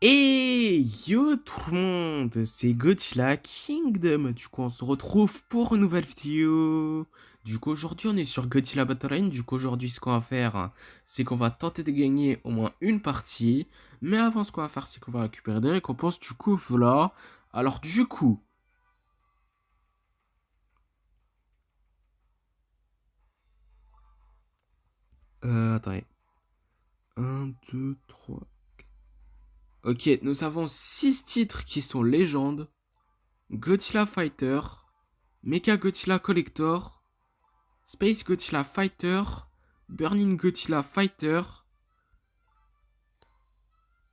Et yo tout le monde, c'est Godzilla Kingdom. Du coup, on se retrouve pour une nouvelle vidéo. Du coup, aujourd'hui, on est sur Godzilla Battle Line. Du coup, aujourd'hui, ce qu'on va faire, c'est qu'on va tenter de gagner au moins une partie. Mais avant, ce qu'on va faire, c'est qu'on va récupérer des récompenses. Du coup, voilà. Alors, du coup, attendez. Un, 2, 3. Ok, nous avons 6 titres qui sont légendes. Godzilla Fighter, Mecha Godzilla Collector, Space Godzilla Fighter, Burning Godzilla Fighter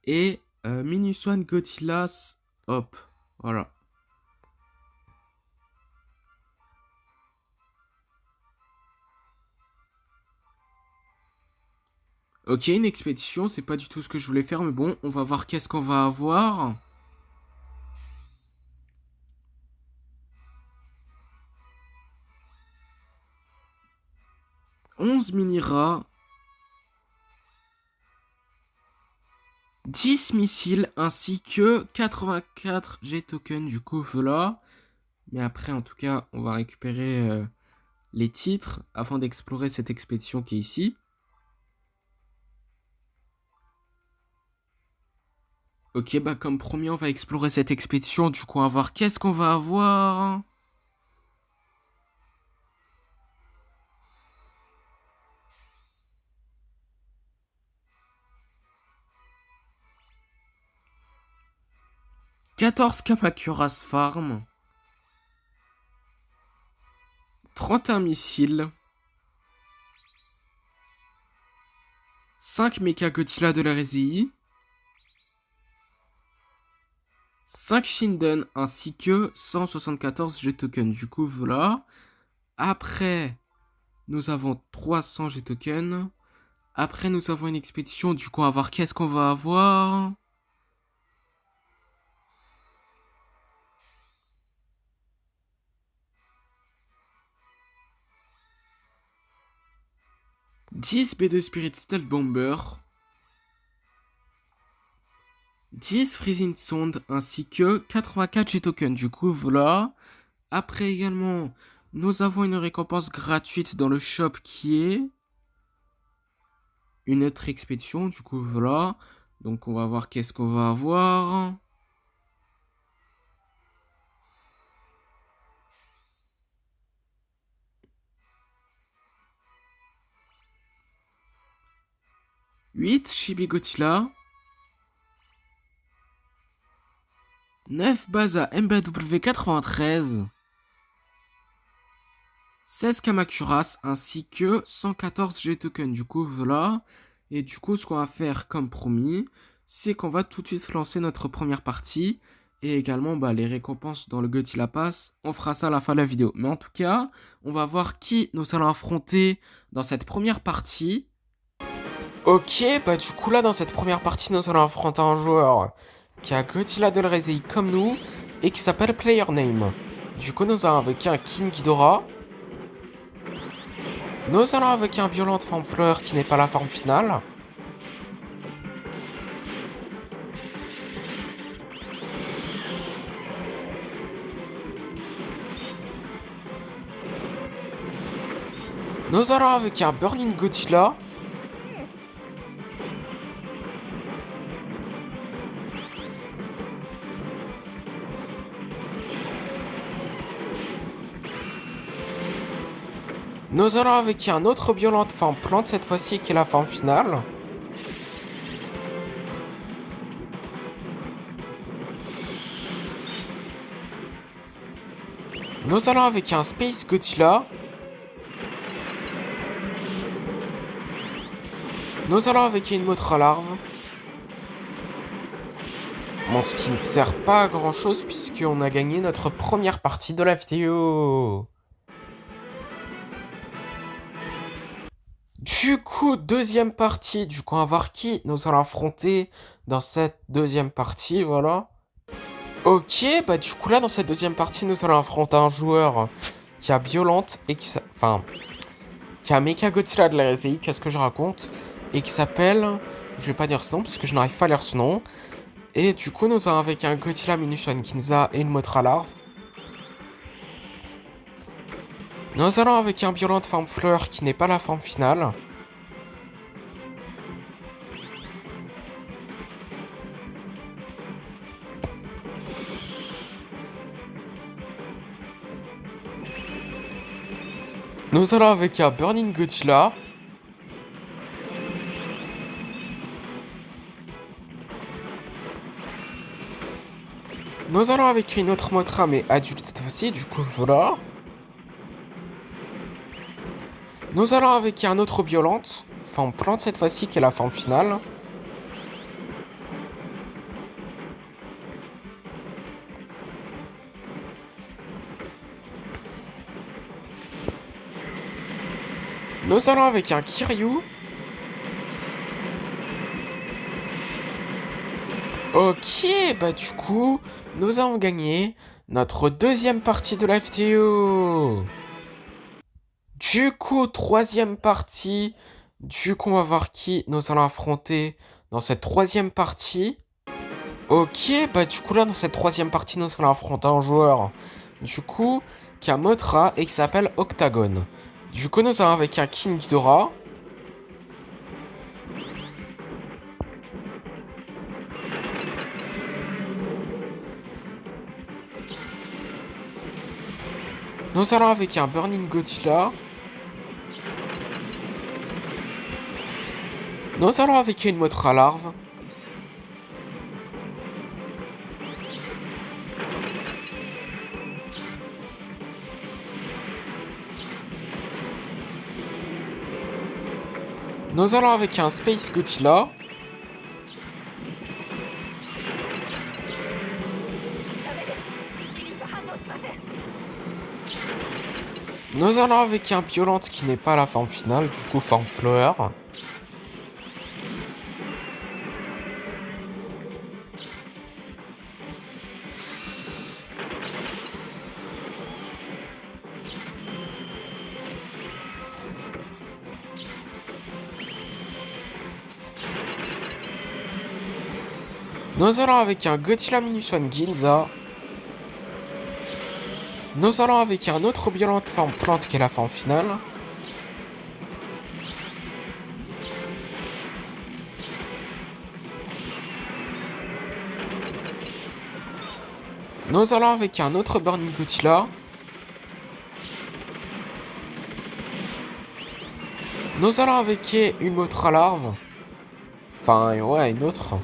et Minus One Godzilla's Hop. Voilà. Ok, une expédition, c'est pas du tout ce que je voulais faire, mais bon, on va voir qu'est-ce qu'on va avoir. 11 mini-rats, 10 missiles, ainsi que 84 G-tokens, du coup, voilà. Mais après, en tout cas, on va récupérer les titres afin d'explorer cette expédition qui est ici. Ok, bah comme promis, on va explorer cette expédition. Du coup, on va voir qu'est-ce qu'on va avoir. « 14 Kamacuras Farm. 31 missiles. 5 Mecha Godzilla de la RSI. 5 Shinden ainsi que 174 G-tokens. Du coup, voilà. Après, nous avons 300 G-tokens. Après, nous avons une expédition. Du coup, on va voir qu'est-ce qu'on va avoir. 10 B2 Spirit Stealth Bomber. 10 Freezing Sound ainsi que 84 G-tokens. Du coup, voilà. Après également, nous avons une récompense gratuite dans le shop qui est une autre expédition. Du coup, voilà. Donc, on va voir qu'est-ce qu'on va avoir. « 8 Chibi Godzilla. 9 Baza MBW93. 16 Kamacuras ainsi que 114 G-tokens. Du coup, voilà. Et du coup, ce qu'on va faire comme promis, c'est qu'on va tout de suite lancer notre première partie. Et également, bah, les récompenses dans le Godzilla Pass. On fera ça à la fin de la vidéo. Mais en tout cas, on va voir qui nous allons affronter dans cette première partie. Ok, bah du coup là, dans cette première partie, nous allons affronter un joueur qui a Godzilla de l'Erezei comme nous et qui s'appelle PlayerName. Du coup, nous allons avec un King Ghidorah. Nous allons avec un Violent Forme Fleur qui n'est pas la forme finale. Nous allons avec un Burning Godzilla. Nous allons avec un autre Violent Forme Plante cette fois-ci qui est la forme finale. Nous allons avec un Space Godzilla. Nous allons avec une Motra Larve. Bon, ce qui ne sert pas à grand chose puisqu'on a gagné notre première partie de la vidéo. Du coup, deuxième partie. Du coup, on va voir qui nous allons affronter dans cette deuxième partie, voilà. Ok, bah du coup là, dans cette deuxième partie, nous allons affronter un joueur qui a Violente et qui... Enfin, qui a Mecha Godzilla de la RSI, qu'est-ce que je raconte? Et qui s'appelle... Je vais pas dire son nom parce que je n'arrive pas à lire son nom. Et du coup, nous allons avec un Godzilla Munition Ginza et une Mothra Larve. Nous allons avec un Violent Forme Fleur qui n'est pas la forme finale. Nous allons avec un Burning Godzilla. Nous allons avec une autre Mothra mais adulte cette fois-ci, du coup voilà. Nous allons avec un autre Violente, forme plante cette fois-ci qui est la forme finale. Nous allons avec un Kiryu. Ok, bah du coup, nous avons gagné notre deuxième partie de la vidéo. Du coup, troisième partie. Du coup, on va voir qui nous allons affronter dans cette troisième partie. Ok, bah du coup là, dans cette troisième partie, nous allons affronter un joueur. Du coup, qui a Mothra et qui s'appelle Octagon. Du coup, nous allons avec un King Ghidorah. Nous allons avec un Burning Godzilla. Nous allons avec une Mothra Larve. Nous allons avec un Space Godzilla. Nous allons avec un Violente qui n'est pas la forme finale, du coup forme fleur. Nous allons avec un Godzilla Munition Ginza. Nous allons avec un autre Violente forme plante qui est la forme finale. Nous allons avec un autre Burning Godzilla. Nous allons avec une autre larve. Enfin, ouais, une autre.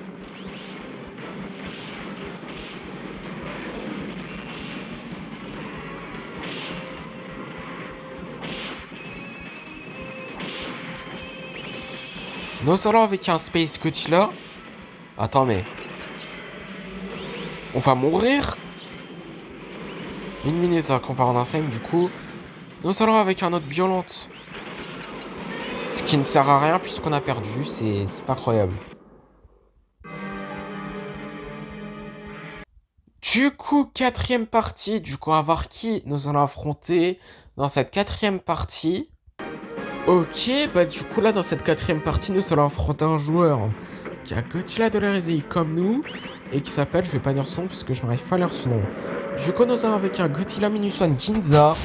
Nous allons avec un Space Godzilla. Attends, mais... on va mourir? Une minute à comparer d'un time, du coup. Nous allons avec un autre Violente. Ce qui ne sert à rien puisqu'on a perdu, c'est pas croyable. Du coup, quatrième partie, du coup, on va voir qui nous allons affronter dans cette quatrième partie. Ok, bah du coup là, dans cette quatrième partie, nous allons affronter un joueur qui a Godzilla de l'Hérésie comme nous, et qui s'appelle, je vais pas dire son nom puisque je n'arrive pas à lire son nom. Du coup, nous allons avec un Godzilla Munition Ginza.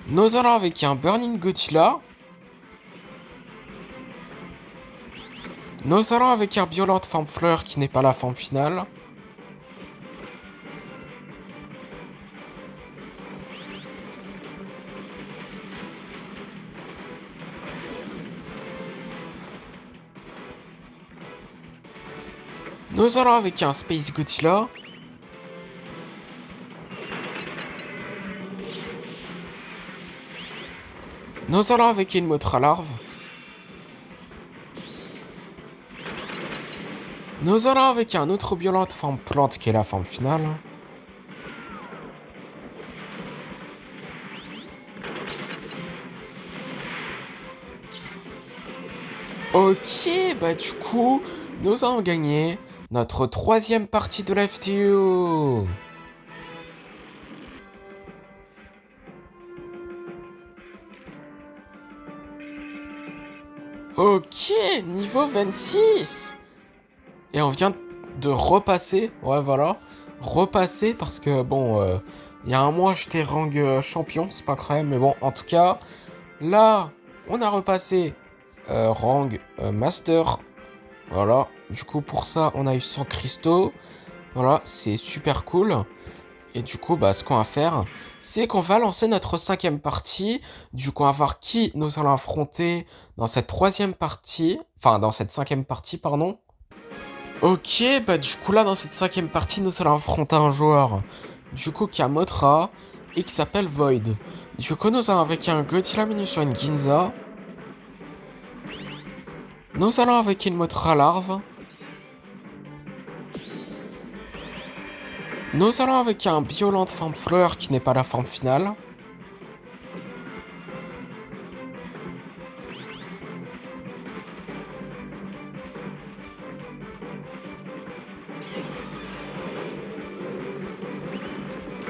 Nous allons avec un Burning Godzilla. Nous allons avec un Violente forme fleur qui n'est pas la forme finale. Nous allons avec un Space Godzilla. Nous allons avec une Mothra Larve. Nous allons avec un autre Violente forme plante qui est la forme finale. Ok, bah du coup, nous avons gagné notre troisième partie de la vidéo. Ok, niveau 26. Et on vient de repasser. Ouais, voilà. Repasser parce que, bon, il y a un mois, j'étais rang champion. C'est pas incroyable. Mais bon, en tout cas, là, on a repassé rang master. Voilà. Du coup, pour ça, on a eu 100 cristaux. Voilà, c'est super cool. Et du coup, bah, ce qu'on va faire, c'est qu'on va lancer notre cinquième partie. Du coup, on va voir qui nous allons affronter dans cette troisième partie. Enfin, dans cette cinquième partie, pardon. Ok, bah du coup là dans cette cinquième partie nous allons affronter un joueur du coup qui a Motra et qui s'appelle Void. Du coup nous allons avec un Godzilla Munition Ginza. Nous allons avec une Motra Larve. Nous allons avec un Violent forme fleur qui n'est pas la forme finale.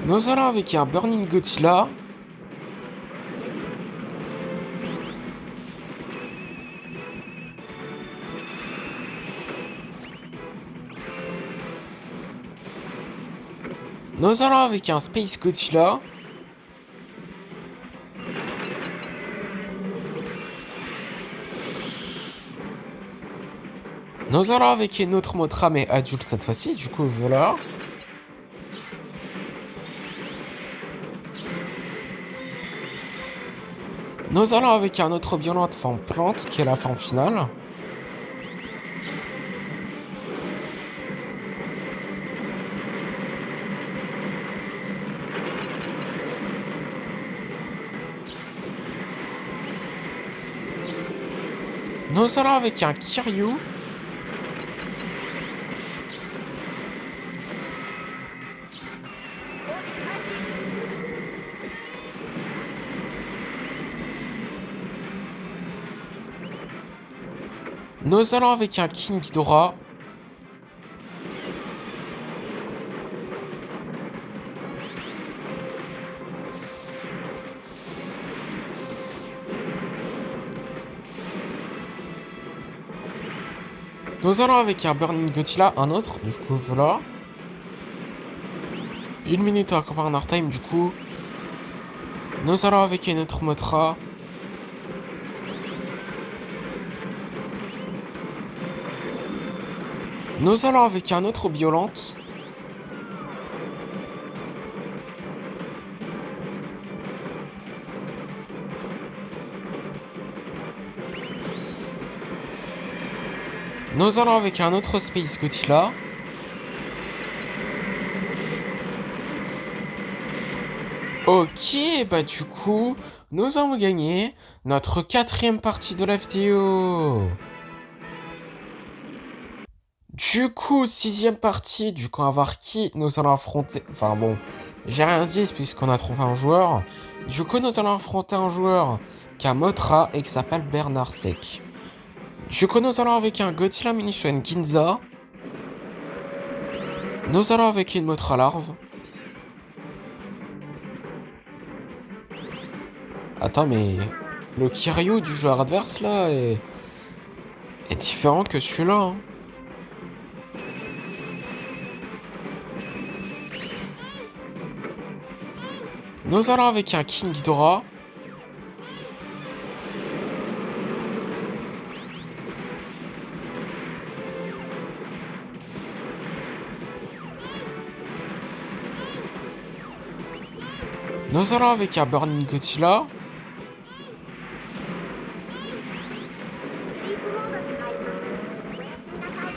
Nous allons avec un Burning Godzilla. Nous allons avec un Space Godzilla. Nous allons avec une autre Motra mais adulte cette fois-ci, du coup voilà. Nous allons avec un autre violent de forme plante qui est la forme finale. Nous allons avec un Kiryu. Nous allons avec un King Ghidorah. Nous allons avec un Burning Godzilla, un autre, du coup voilà. 1 minute à Corner Time, du coup. Nous allons avec une autre Motra. Nous allons avec un autre Violente. Nous allons avec un autre Space Godzilla. Ok, bah du coup, nous avons gagné notre quatrième partie de la vidéo. Du coup, sixième partie, du coup, on va voir qui nous allons affronter. Enfin bon, j'ai rien dit puisqu'on a trouvé un joueur. Du coup, nous allons affronter un joueur qui a Motra et qui s'appelle Bernard Sec. Du coup, nous allons avec un Godzilla Munition Ginza. Nous allons avec une Motra Larve. Attends, mais le Kiryu du joueur adverse là est différent que celui-là. Hein. Nous allons avec un King Ghidorah. Nous allons avec un Burning Godzilla.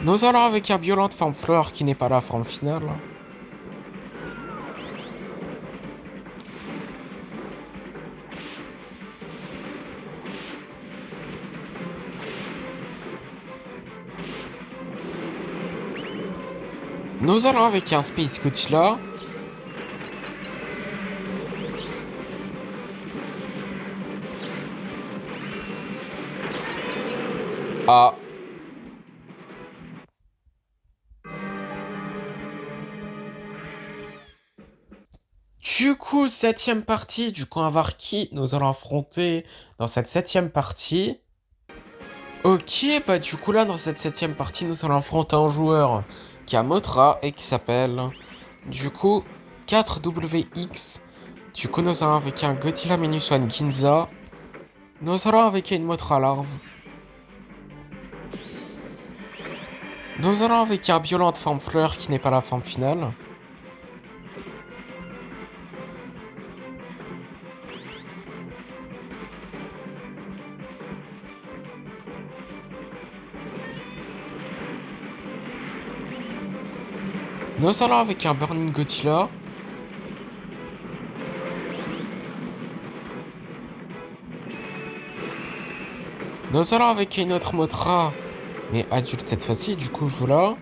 Nous allons avec un Violent forme fleur qui n'est pas la forme finale. Nous allons avec un Space Godzilla. Ah. Du coup, septième partie. Du coup, on va voir qui nous allons affronter dans cette septième partie. Ok, bah du coup là dans cette septième partie nous allons affronter un joueur qui a Motra et qui s'appelle du coup 4WX. Du coup nous allons avec un Godzilla Minus One Ginza. Nous allons avec une Motra Larve. Nous allons avec un Violente Forme Fleur qui n'est pas la forme finale. Nous allons avec un Burning Godzilla. Nous allons avec une autre Motra, mais adulte cette fois-ci, du coup voilà.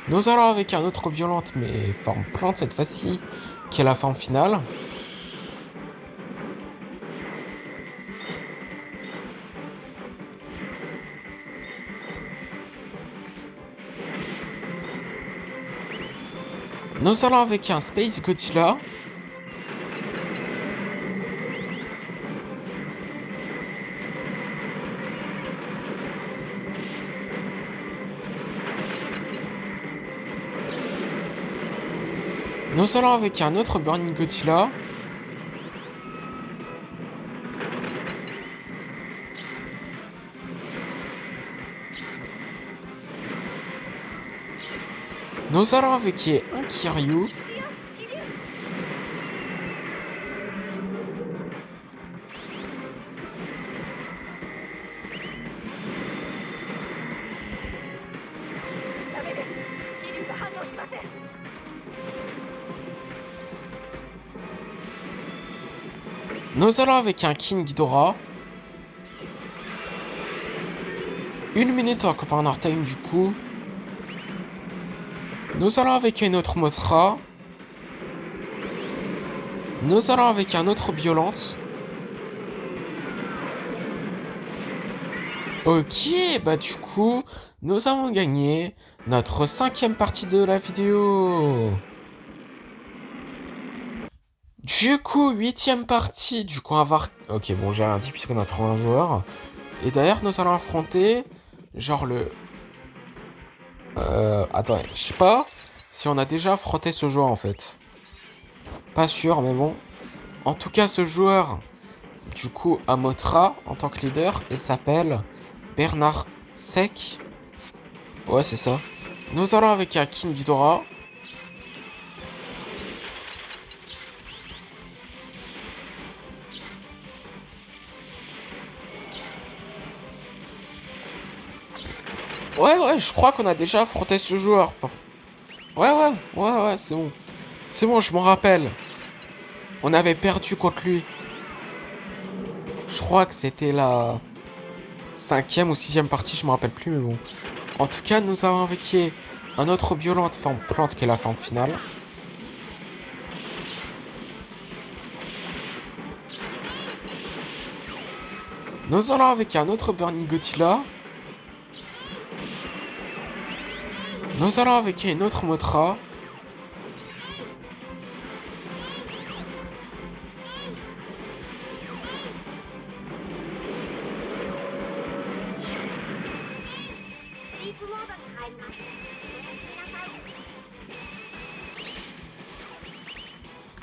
Nous allons avec un autre Violente, mais forme plante cette fois-ci, qui est la forme finale. Nous allons avec un Space Godzilla. Nous allons avec un autre Burning Godzilla. Nous allons avec un Kiryu. Nous allons avec un King Ghidorah. Une minute en Commander Time du coup. Nous allons avec une autre Mothra. Nous allons avec un autre Violente. Ok, bah du coup, nous avons gagné notre cinquième partie de la vidéo. Du coup, huitième partie, du coup, on va voir... Ok, bon, j'ai rien dit puisqu'on a 31 joueurs. Et d'ailleurs, nous allons affronter, genre le... Attends, je sais pas si on a déjà affronté ce joueur en fait. Pas sûr, mais bon. En tout cas, ce joueur, du coup, a Mothra en tant que leader et s'appelle Bernard Sec. Ouais, c'est ça. Nous allons avec un King Ghidorah. Ouais, je crois qu'on a déjà affronté ce joueur. Ouais, c'est bon. C'est bon, je m'en rappelle. On avait perdu contre lui. Je crois que c'était la cinquième ou sixième partie, je me rappelle plus, mais bon. En tout cas, nous avons avec un autre Violente forme plante qui est la forme finale. Nous allons avec un autre Burning Godzilla. Nous allons avec une autre Mothra.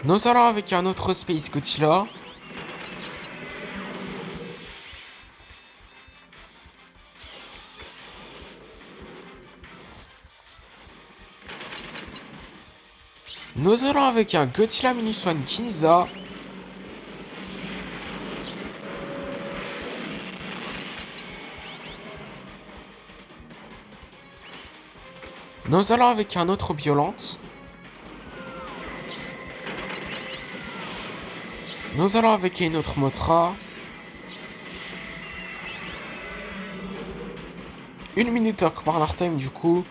Nous allons avec un autre Space Godzilla. Nous allons avec un Godzilla Minus One Ginza. Nous allons avec un autre Violente. Nous allons avec une autre Mothra. Une minute à Commander Time du coup.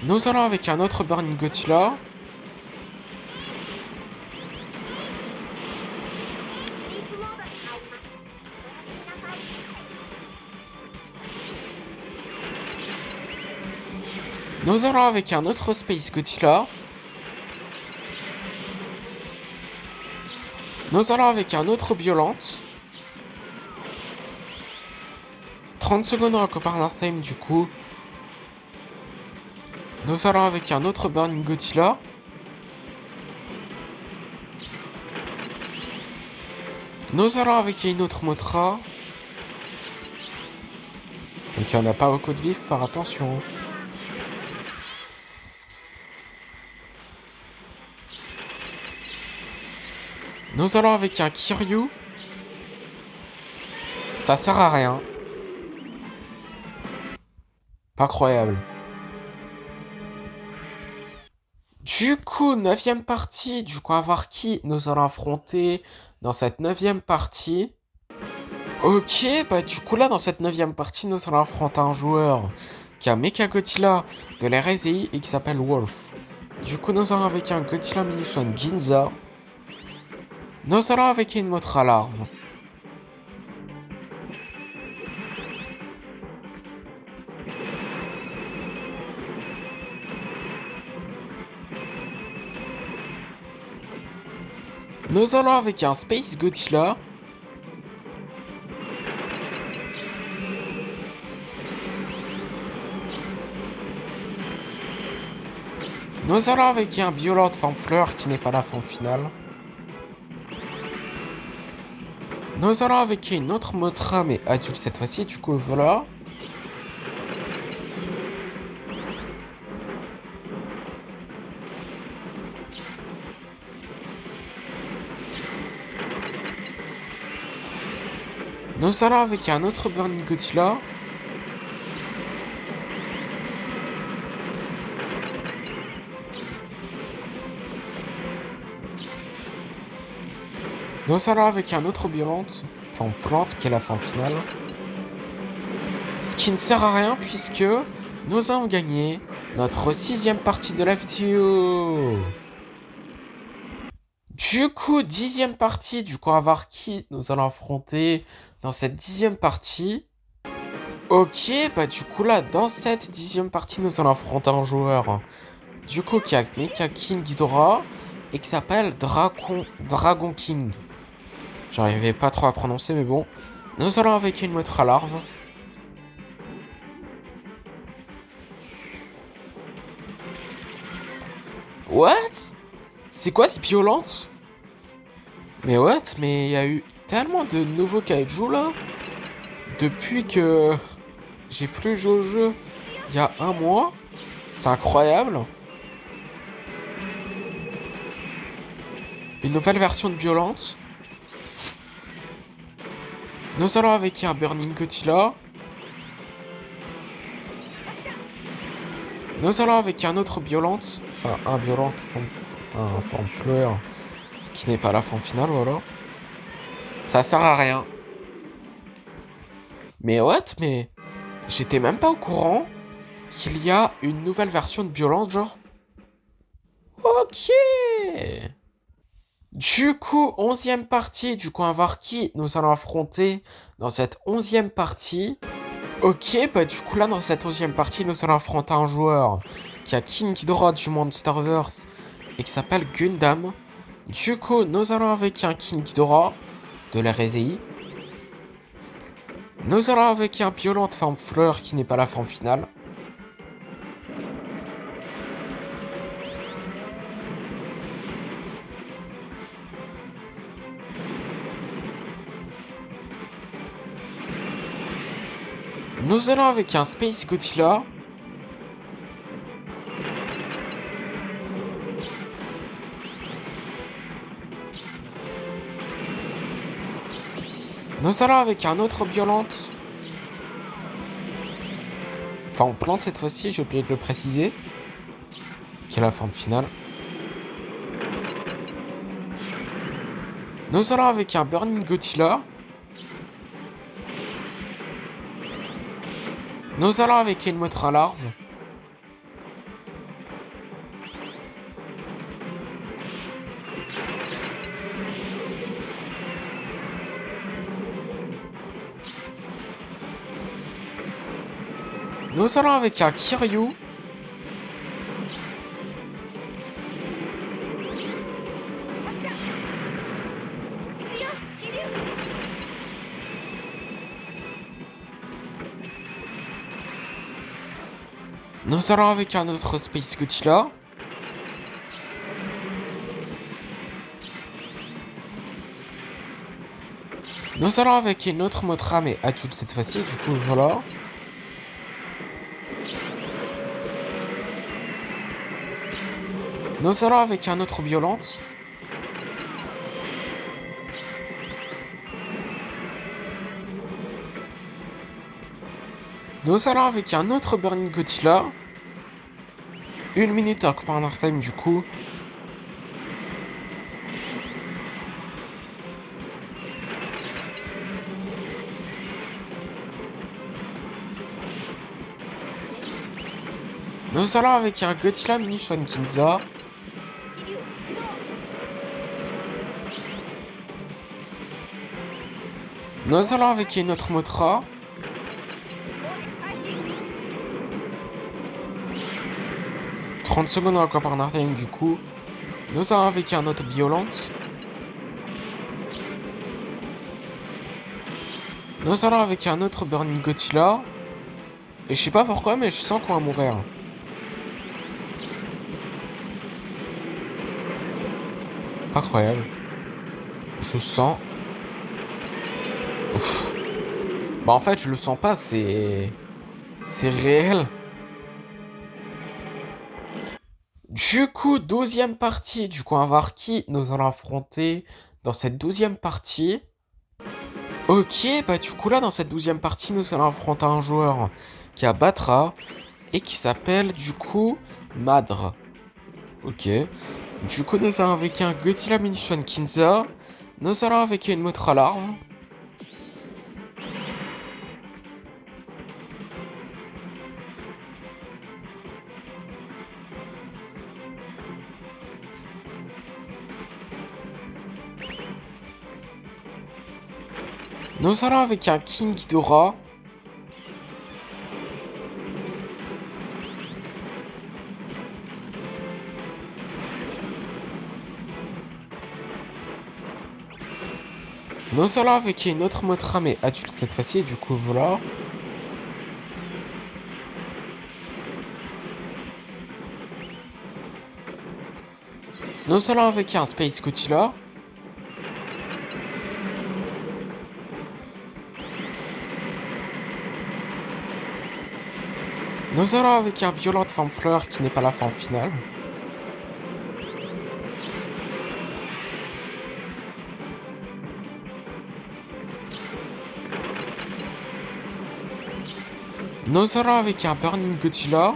Nous allons avec un autre Burning Godzilla. Nous allons avec un autre Space Godzilla. Nous allons avec un autre Violente. 30 secondes en Partner Time du coup. Nous allons avec un autre Burning Godzilla. Nous allons avec une autre Mothra. Donc il n'y en a pas beaucoup de vifs, faire attention. Nous allons avec un Kiryu. Ça sert à rien. Pas croyable. Du coup, 9ème partie. Du coup, à voir qui nous allons affronter dans cette 9ème partie. Ok, bah du coup là, dans cette 9ème partie, nous allons affronter un joueur qui a Mecha Godzilla de la RSI et qui s'appelle Wolf. Du coup, nous allons avec un Godzilla Minus One Ginza. Nous allons avec une Mothra Larve. Nous allons avec un Space Godzilla. Nous allons avec un Violent Forme Fleur qui n'est pas la forme finale. Nous allons avec une autre Mothra mais adulte cette fois-ci, du coup voilà. Nous allons avec un autre Burning Godzilla. Nous allons avec un autre Violente, forme plante, qui est la forme finale. Ce qui ne sert à rien puisque nous avons gagné notre 6ème partie de la vidéo. Du coup, 10ème partie, du coup, on va voir qui nous allons affronter dans cette 10ème partie. Ok, bah du coup là, dans cette 10ème partie, nous allons affronter un joueur, du coup, qui a Mecha King Ghidorah et qui s'appelle Dragon King. J'arrivais pas trop à prononcer, mais bon. Nous allons avec une Mothra Larve. What? C'est quoi ce Violente? Mais what? Mais il y a eu tellement de nouveaux kaiju là. Depuis que j'ai plus joué au jeu il y a un mois. C'est incroyable. Une nouvelle version de Violente. Nous allons avec un Burning Godzilla. Nous allons avec un autre Violente. Enfin, un Violente, forme fleur. Qui n'est pas la forme finale, voilà. Ça sert à rien. Mais what? Mais j'étais même pas au courant qu'il y a une nouvelle version de Violente, genre. Ok. Du coup, 11ème partie. Du coup, on va voir qui nous allons affronter dans cette 11ème partie. Ok, bah du coup là, dans cette 11ème partie, nous allons affronter un joueur qui a King Ghidorah du Monsterverse et qui s'appelle Gundam. Du coup, nous allons avec un King Ghidorah de la RSI. Nous allons avec un Violent forme fleur qui n'est pas la forme finale. Nous allons avec un Space Godzilla. Nous allons avec un autre Violente. Forme plante cette fois-ci, j'ai oublié de le préciser. Qui est la forme finale. Nous allons avec un Burning Godzilla. Nous allons avec une Mothra Larve. Nous allons avec un Kiryu. Nous allons avec un autre Space Godzilla. Nous allons avec une autre Mothra, mais adulte cette fois-ci, du coup, voilà. Nous allons avec un autre Violente. Nous allons avec un autre Burning Godzilla. Une minute à Commander Time, du coup. Nous allons avec un Godzilla Mini Ginza. Nous allons avec une autre Mothra. « 30 secondes à Commander Time, du coup. Nous allons avec un autre Violente. Nous allons avec un autre Burning Godzilla. Et je sais pas pourquoi, mais je sens qu'on va mourir. Incroyable. Je sens. Ouf. Bah en fait, je le sens pas, c'est réel. Du coup, 12e partie. Du coup, on va voir qui nous allons affronter dans cette 12e partie. Ok, bah du coup là, dans cette 12e partie, nous allons affronter un joueur qui a Batra et qui s'appelle du coup Madre. Ok. Du coup, nous allons avec un Godzilla Munition Kinza. Nous allons avec une Mothra Larve. Nous allons avec un King Ghidorah. Nous allons avec une autre Mothra, mais adulte cette fois-ci, du coup voilà. Nous allons avec un Space Godzilla. Nous allons avec un Violente Forme Fleur qui n'est pas la forme finale. Nous allons avec un Burning Godzilla.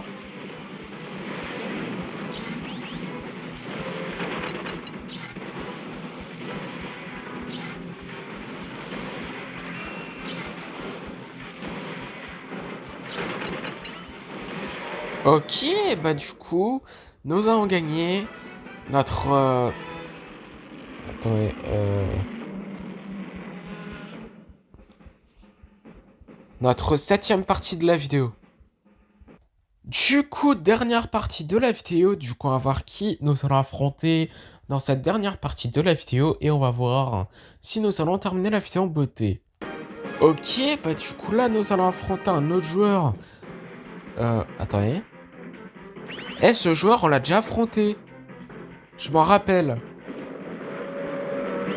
Ok, bah du coup, nous avons gagné notre... Attendez, notre 7e partie de la vidéo. Du coup, dernière partie de la vidéo. Du coup, on va voir qui nous allons affronter dans cette dernière partie de la vidéo. Et on va voir si nous allons terminer la vidéo en beauté. Ok, bah du coup là, nous allons affronter un autre joueur. Attendez. Eh, ce joueur, on l'a déjà affronté. Je m'en rappelle.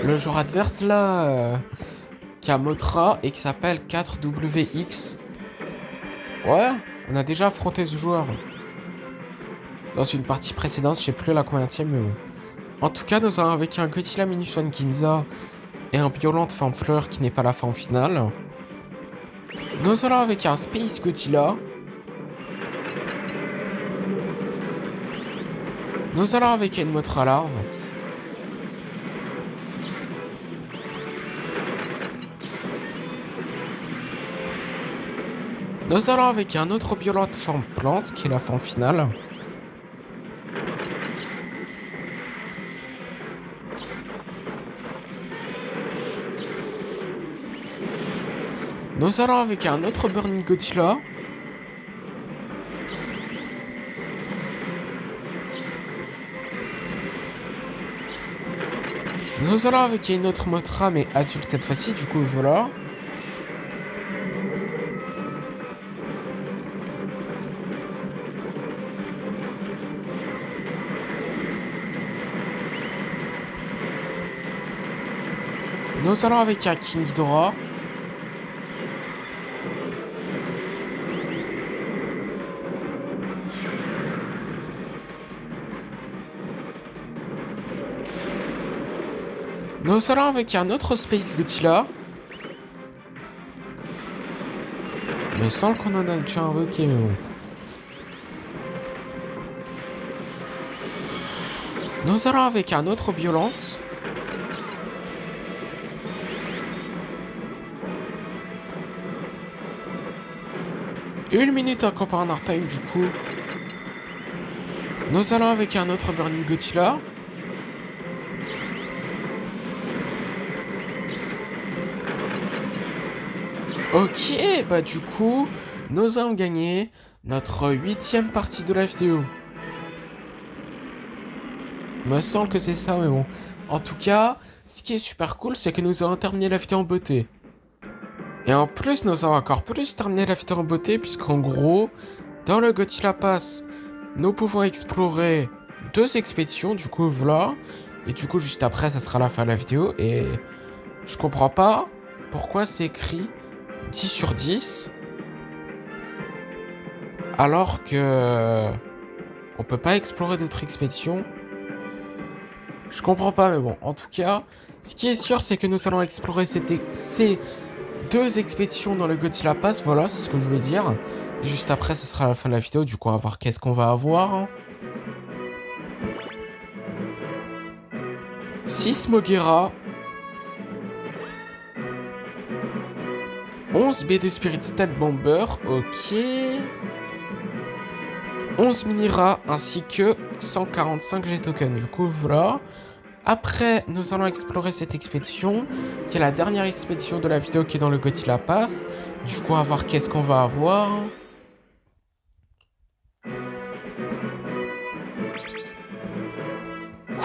Le joueur adverse là, qui a Mothra et qui s'appelle 4WX. Ouais, on a déjà affronté ce joueur. Dans une partie précédente, je sais plus la combienième, mais bon. En tout cas, nous avons avec un Godzilla Munition Ginza et un Violente Forme Fleur qui n'est pas la forme finale. Nous allons avec un Space Godzilla. Nous allons avec une Mothra Larve. Nous allons avec un autre Violente Forme Plante qui est la forme finale. Nous allons avec un autre Burning Godzilla. Nous allons avec une autre Mothra, mais adulte cette fois-ci, du coup voilà. Nous allons avec un King Ghidorah. Nous allons avec un autre Space Godzilla. Il me semble qu'on en a déjà invoqué, mais bon. Nous allons avec un autre Violente. Une minute encore par un time du coup. Nous allons avec un autre Burning Godzilla. Ok, bah du coup, nous avons gagné notre 8e partie de la vidéo. Il me semble que c'est ça, mais bon. En tout cas, ce qui est super cool, c'est que nous avons terminé la vidéo en beauté. Et en plus, nous avons encore plus terminé la vidéo en beauté, puisqu'en gros, dans le Godzilla Pass, nous pouvons explorer 2 expéditions, du coup, voilà. Et du coup, juste après, ça sera la fin de la vidéo. Et je comprends pas pourquoi c'est écrit 10 sur 10. Alors que on peut pas explorer d'autres expéditions. Je comprends pas, mais bon. En tout cas, ce qui est sûr, c'est que nous allons explorer ces 2 expéditions dans le Godzilla Pass. Voilà, c'est ce que je voulais dire. Et juste après, ce sera la fin de la vidéo. Du coup, on va voir qu'est-ce qu'on va avoir. 6 Moguera. 11 B2 Spirit Stat Bomber. Ok. 11 Minira ainsi que 145 G-Token. Du coup, voilà. Après, nous allons explorer cette expédition, qui est la dernière expédition de la vidéo qui est dans le Godzilla Pass. Du coup, on va voir qu'est-ce qu'on va avoir.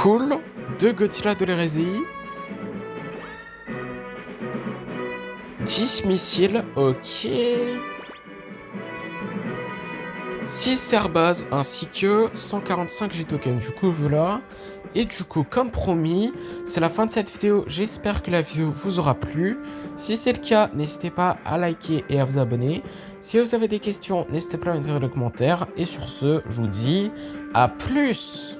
Cool. 2 Godzilla de l'hérésie. 10 missiles. Ok. 6 Cerbaz ainsi que 145 G-Token. Du coup, voilà. Et du coup, comme promis, c'est la fin de cette vidéo. J'espère que la vidéo vous aura plu. Si c'est le cas, n'hésitez pas à liker et à vous abonner. Si vous avez des questions, n'hésitez pas à mettre dans les commentaires. Et sur ce, je vous dis à plus!